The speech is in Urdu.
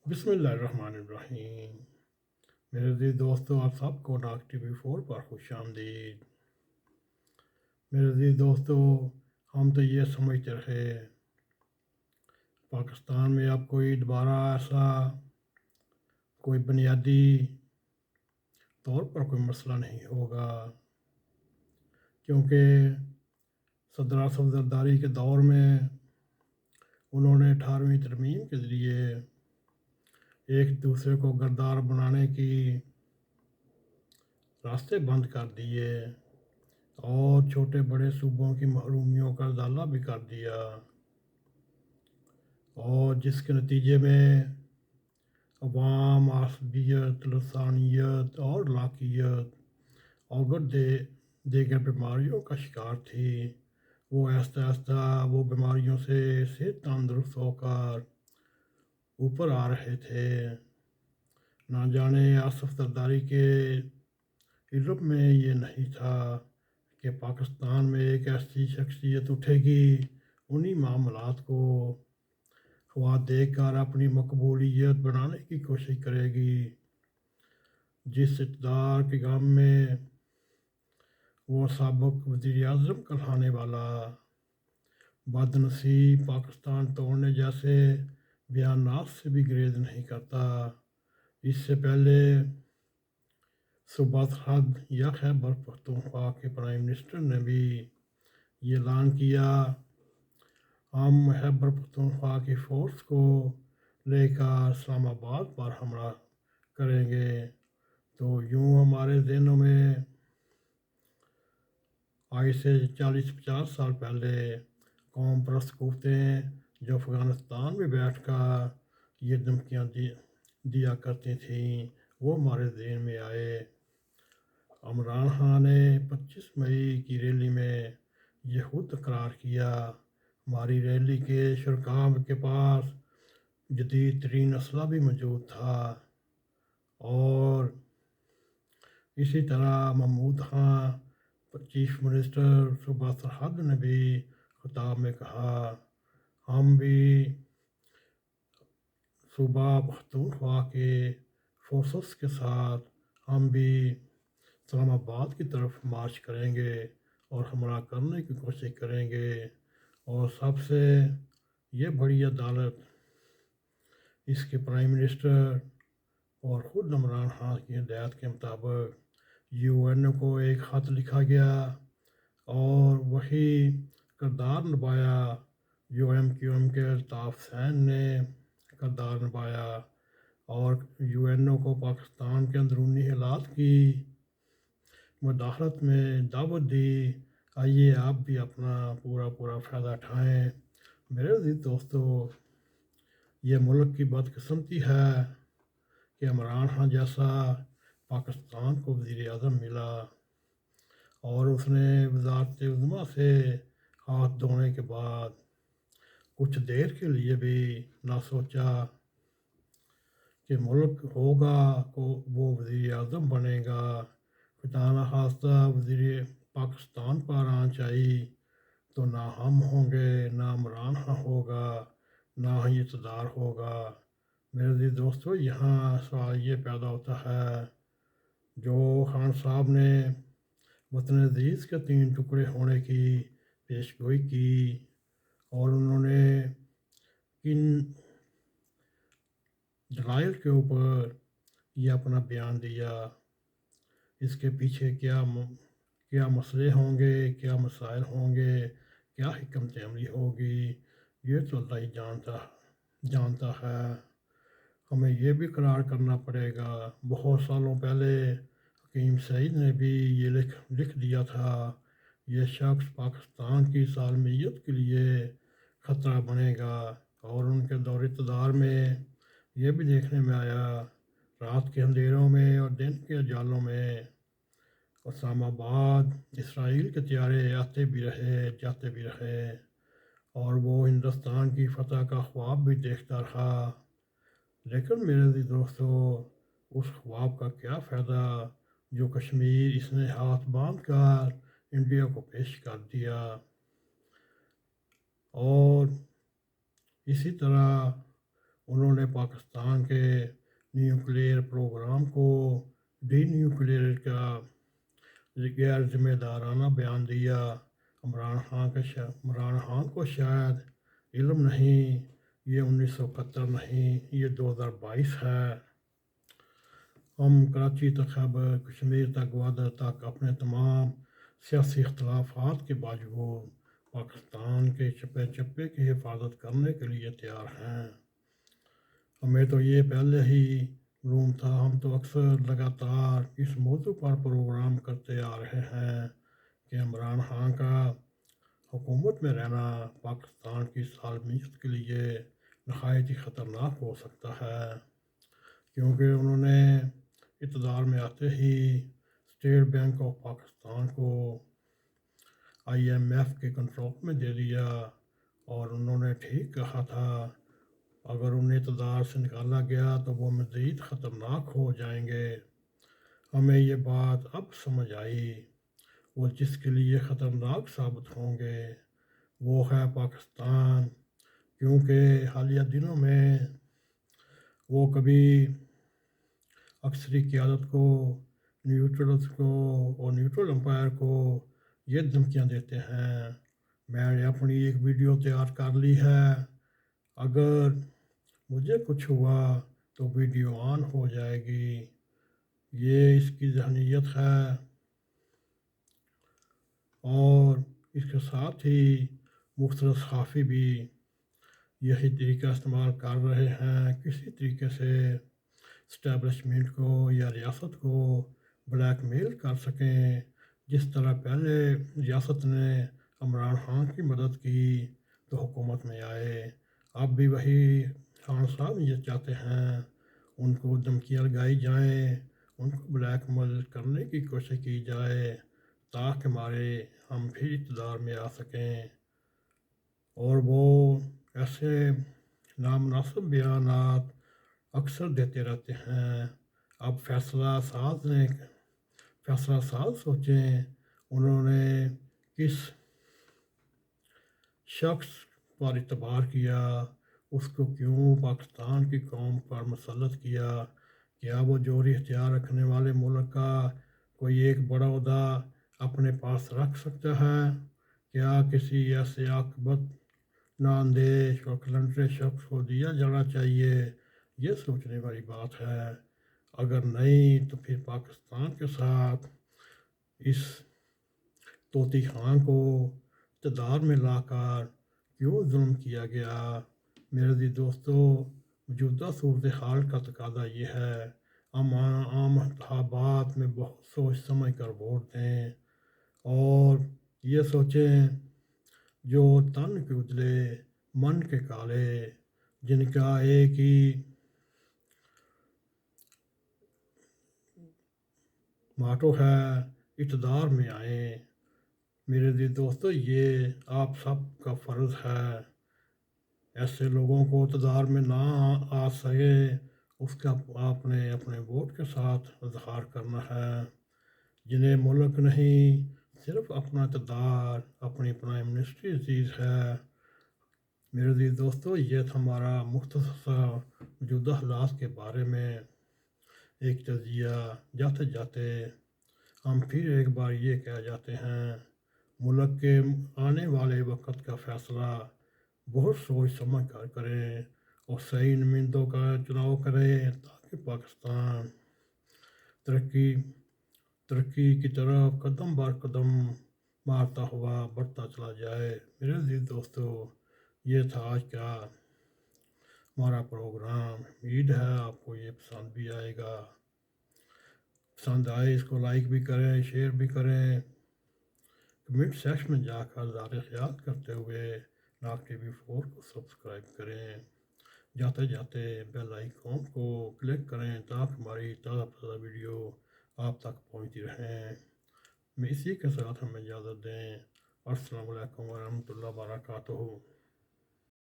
بسم اللہ الرحمن الرحیم۔ میرے عزیز دوستو، آپ سب کو ڈاک ٹی وی 4 پر خوش آمدید۔ میرے عزیز دوستو، ہم تو یہ سمجھتے رہے پاکستان میں اب کوئی دوبارہ ایسا کوئی بنیادی طور پر کوئی مسئلہ نہیں ہوگا، کیونکہ صدر اعظم زرداری کے دور میں انہوں نے 18ویں ترمیم کے ذریعے ایک دوسرے کو غدار بنانے کی راستے بند کر دیے اور چھوٹے بڑے صوبوں کی محرومیوں کا ازالہ بھی کر دیا، اور جس کے نتیجے میں عوام عصبیت، لسانیت اور لاقیت اور دیگر بیماریوں کا شکار تھی۔ وہ آہستہ آہستہ وہ بیماریوں سے صحت تندرست ہو کر اوپر آ رہے تھے۔ نہ جانے آصف زرداری کے علم میں یہ نہیں تھا کہ پاکستان میں ایک ایسی شخصیت اٹھے گی، انہی معاملات کو خواہ دیکھ کر اپنی مقبولیت بنانے کی کوشش کرے گی، جس اقتدار کے غم میں وہ سابق وزیر اعظم کہلانے والا بد نصیب پاکستان توڑنے جیسے بیانات سے بھی گریز نہیں کرتا۔ اس سے پہلے صوبہ سرحد یا خیبر پختونخوا کے پرائم منسٹر نے بھی یہ اعلان کیا، ہم خیبر پختونخوا کی فورس کو لے کر اسلام آباد پر حملہ کریں گے۔ تو یوں ہمارے ذہنوں میں آج سے 40-50 سال پہلے قوم پرست قوتیں جو افغانستان میں بیٹھ کر یہ دھمکیاں دیا کرتی تھیں، وہ ہمارے ذہن میں آئے۔ عمران خان نے 25 مئی کی ریلی میں یہ خود اقرار کیا، ہماری ریلی کے شرکاء کے پاس جدید ترین اسلحہ بھی موجود تھا، اور اسی طرح محمود خان چیف منسٹر صوبہ سرحد نے بھی خطاب میں کہا، ہم بھی صوبہ پختونخوا کے فورسز کے ساتھ ہم بھی اسلام آباد کی طرف مارچ کریں گے اور حملہ کرنے کی کوشش کریں گے، اور سب سے یہ بڑی عدالت اس کے پرائم منسٹر اور خود عمران خان کی ہدایت کے مطابق UN کو ایک خط لکھا گیا، اور وہی کردار نبھایا جو MQM کے الطاف حسین نے کردار نبھایا، اور UN کو پاکستان کے اندرونی حالات کی مداخلت میں دعوت دی، آئیے آپ بھی اپنا پورا فائدہ اٹھائیں۔ میرے عزیز دوستو، یہ ملک کی بدقسمتی ہے کہ عمران خان جیسا پاکستان کو وزیر اعظم ملا، اور اس نے وزارت عظمیٰ سے ہاتھ دھونے کے بعد کچھ دیر کے لیے بھی نہ سوچا کہ ملک ہوگا وہ وزیر اعظم بنے گا، خدا نخواستہ وزیر پاکستان پر آنچ آئی تو نہ ہم ہوں گے، نہ عمران خان ہوگا، نہ ہی اقتدار ہوگا۔ میرے عزیز دوستو، یہاں سوال یہ پیدا ہوتا ہے، جو خان صاحب نے وطن عزیز کے 3 ٹکڑے ہونے کی پیش گوئی کی، اور انہوں نے کن دلائل کے اوپر یہ اپنا بیان دیا، اس کے پیچھے کیا مسئلے ہوں گے، کیا مسائل ہوں گے، کیا حکمت عملی ہوگی، یہ تو اللہ ہی جانتا ہے۔ ہمیں یہ بھی قرار کرنا پڑے گا، بہت سالوں پہلے حکیم سعید نے بھی یہ لکھ دیا تھا، یہ شخص پاکستان کی سالمیت کے لیے خطرہ بنے گا، اور ان کے دور اقتدار میں یہ بھی دیکھنے میں آیا، رات کے اندھیروں میں اور دن کے اجالوں میں اسلام آباد اسرائیل کے طیارے آتے بھی رہے، جاتے بھی رہے، اور وہ ہندوستان کی فتح کا خواب بھی دیکھتا رہا، لیکن میرے عزیز دوستو، اس خواب کا کیا فائدہ جو کشمیر اس نے ہاتھ باندھ کر انڈیا کو پیش کر دیا۔ اور اسی طرح انہوں نے پاکستان کے نیوکلیئر پروگرام کو ڈی نیوکلیئر کا غیر ذمہ دارانہ بیان دیا۔ عمران خان کو شاید علم نہیں، یہ 1971 نہیں، یہ 2022 ہے۔ ہم کراچی تک خیبر کشمیر تک گوادر تک اپنے تمام سیاسی اختلافات کے باوجود پاکستان کے چپے چپے کی حفاظت کرنے کے لیے تیار ہیں۔ ہمیں تو یہ پہلے ہی معلوم تھا، ہم تو اکثر لگاتار اس موضوع پر پروگرام کرتے آ رہے ہیں کہ عمران خان کا حکومت میں رہنا پاکستان کی سالمیت کے لیے نہایت ہی خطرناک ہو سکتا ہے، کیونکہ انہوں نے اقتدار میں آتے ہی اسٹیٹ بینک آف پاکستان کو IMF کے کنٹرول میں دے دیا، اور انہوں نے ٹھیک کہا تھا اگر انہیں اقتدار سے نکالا گیا تو وہ مزید خطرناک ہو جائیں گے۔ ہمیں یہ بات اب سمجھ آئی، وہ جس کے لیے خطرناک ثابت ہوں گے وہ ہے پاکستان، کیونکہ حالیہ دنوں میں وہ کبھی عسکری قیادت کو، نیوٹرلز کو اور نیوٹرل امپائر کو یہ دھمکیاں دیتے ہیں۔ میں نے اپنی ایک ویڈیو تیار کر لی ہے، اگر مجھے کچھ ہوا تو ویڈیو آن ہو جائے گی۔ یہ اس کی ذہنیت ہے، اور اس کے ساتھ ہی مختلف صحافی بھی یہی طریقہ استعمال کر رہے ہیں، کسی طریقے سے اسٹیبلشمنٹ کو یا ریاست کو بلیک میل کر سکیں۔ جس طرح پہلے ریاست نے عمران خان کی مدد کی تو حکومت میں آئے، اب بھی وہی خان صاحب یہ چاہتے ہیں، ان کو دھمکیاں لگائی جائیں، ان کو بلیک میل کرنے کی کوشش کی جائے تاکہ ہم پھر اقتدار میں آ سکیں، اور وہ ایسے نامناسب بیانات اکثر دیتے رہتے ہیں۔ اب فیصلہ ساز سوچیں، انہوں نے کس شخص پر اعتبار کیا، اس کو کیوں پاکستان کی قوم پر مسلط کیا؟ کیا وہ جوہری ہتھیار رکھنے والے ملک کا کوئی ایک بڑا عہدہ اپنے پاس رکھ سکتا ہے؟ کیا کسی ایسے عاقبت نااندیش اور کلنٹرے شخص کو دیا جانا چاہیے؟ یہ سوچنے والی بات ہے۔ اگر نہیں تو پھر پاکستان کے ساتھ اس طوطی خان کو اقتدار میں لا کر کیوں ظلم کیا گیا؟ میرے عزیز دوستو، موجودہ صورتحال کا تقاضا یہ ہے ہم عام انتخابات میں بہت سوچ سمجھ کر ووٹ دیں، اور یہ سوچیں جو تن کے اجلے من کے کالے، جن کا ایک ہی ماٹو ہے اقتدار میں آئیں۔ میرے عزیز دوستو، یہ آپ سب کا فرض ہے، ایسے لوگوں کو اقتدار میں نہ آ سکے اس کا آپ نے اپنے ووٹ کے ساتھ اظہار کرنا ہے، جنہیں ملک نہیں صرف اپنا اقتدار، اپنی پرائم منسٹری عزیز ہے۔ میرے عزیز دوستو، یہ تھا ہمارا مختصر سا موجودہ حالات کے بارے میں ایک تجزیہ۔ جاتے جاتے ہم پھر ایک بار یہ کہہ جاتے ہیں، ملک کے آنے والے وقت کا فیصلہ بہت سوچ سمجھ کر کریں اور صحیح نمائندوں کا چناؤ کریں تاکہ پاکستان ترقی کی طرف قدم بر قدم مارتا ہوا بڑھتا چلا جائے۔ میرے عزیز دوستو، یہ تھا آج کا ہمارا پروگرام۔ امید ہے آپ کو یہ پسند بھی آئے گا۔ پسند آئے اس کو لائک بھی کریں، شیئر بھی کریں، کمنٹ سیکشن میں جا کر اظہار خیال کرتے ہوئے ناگ ٹی وی 4 کو سبسکرائب کریں۔ جاتے جاتے بیل آئیکن کو کلک کریں تاکہ ہماری تازہ ویڈیو آپ تک پہنچتی رہیں۔ میں اسی کے ساتھ ہمیں اجازت دیں۔ السلام علیکم ورحمۃ اللہ وبرکاتہ۔